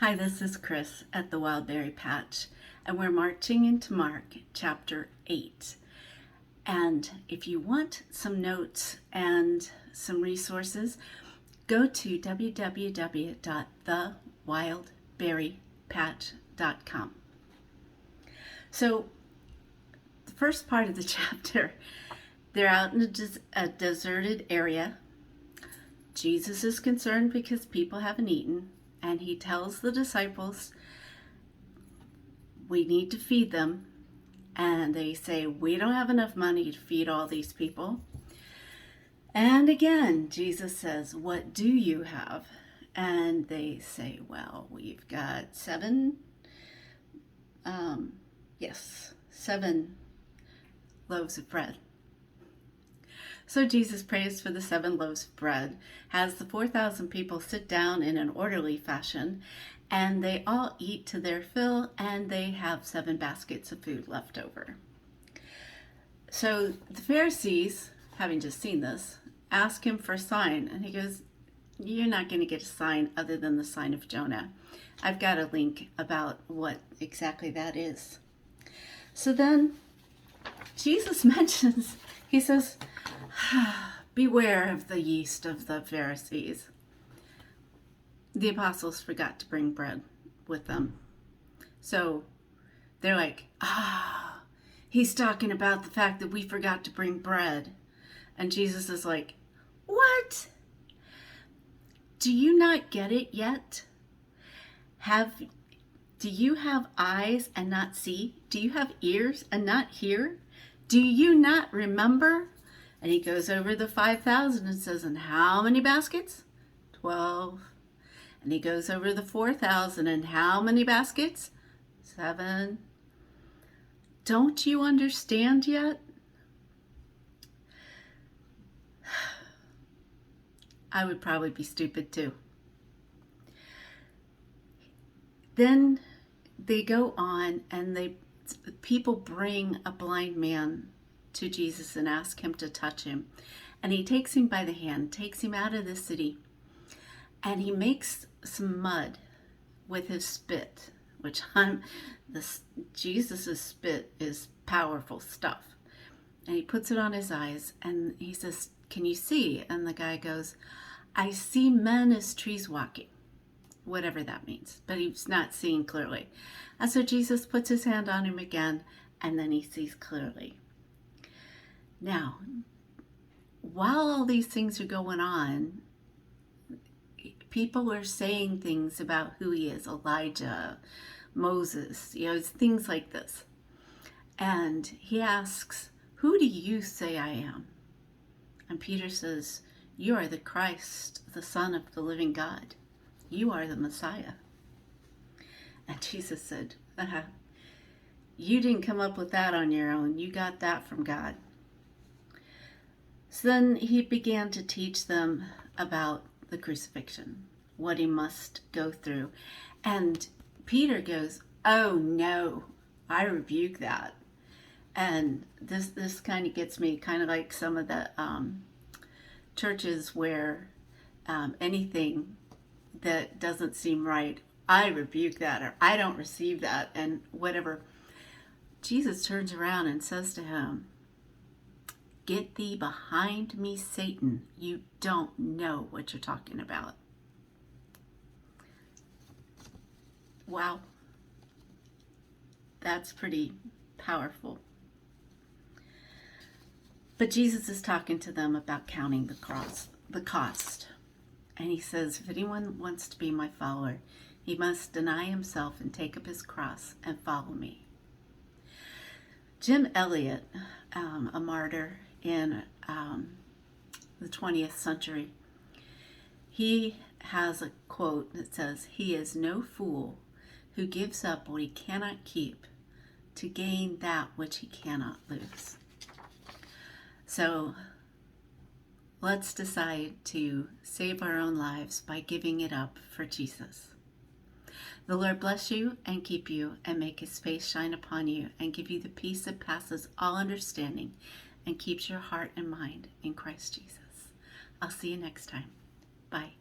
Hi, this is Chris at the Wildberry Patch, and we're marching into Mark chapter 8. And if you want some notes and some resources, go to www.thewildberrypatch.com. So, the first part of the chapter, they're out in a deserted area. Jesus is concerned because people haven't eaten. And he tells the disciples, we need to feed them. And they say, we don't have enough money to feed all these people. And again, Jesus says, what do you have? And they say, well, we've got seven loaves of bread. So Jesus prays for the 7 loaves of bread, has the 4,000 people sit down in an orderly fashion, and they all eat to their fill, and they have 7 baskets of food left over. So the Pharisees, having just seen this, ask him for a sign, and he goes, you're not going to get a sign other than the sign of Jonah. I've got a link about what exactly that is. So then Jesus mentions, he says, beware of the yeast of the Pharisees. The apostles forgot to bring bread with them. So they're like, he's talking about the fact that we forgot to bring bread. And Jesus is like, what? Do you not get it yet? Do you have eyes and not see? Do you have ears and not hear? Do you not remember? And he goes over the 5,000 and says, and how many baskets? 12. And he goes over the 4,000 and how many baskets? 7. Don't you understand yet? I would probably be stupid too. Then they go on and people bring a blind man to Jesus and ask him to touch him. And he takes him by the hand, takes him out of the city, and he makes some mud with his spit, which Jesus' spit is powerful stuff. And he puts it on his eyes and he says, can you see? And the guy goes, I see men as trees walking, whatever that means, but he's not seeing clearly. And so Jesus puts his hand on him again, and then he sees clearly. Now, while all these things are going on, people are saying things about who he is, Elijah, Moses, things like this. And he asks, who do you say I am? And Peter says, you are the Christ, the Son of the living God. You are the Messiah. And Jesus said, you didn't come up with that on your own. You got that from God. So then he began to teach them about the crucifixion, what he must go through. And Peter goes, oh no, I rebuke that. And this kind of gets me, kind of like some of the churches where anything that doesn't seem right, I rebuke that, or I don't receive that, and whatever. Jesus turns around and says to him, get thee behind me, Satan. You don't know what you're talking about. Wow. That's pretty powerful. But Jesus is talking to them about counting the cost. And he says, if anyone wants to be my follower, he must deny himself and take up his cross and follow me. Jim Elliot, a martyr in the 20th century, he has a quote that says, he is no fool who gives up what he cannot keep to gain that which he cannot lose. So let's decide to save our own lives by giving it up for Jesus. The Lord bless you and keep you and make his face shine upon you and give you the peace that passes all understanding and keeps your heart and mind in Christ Jesus. I'll see you next time. Bye.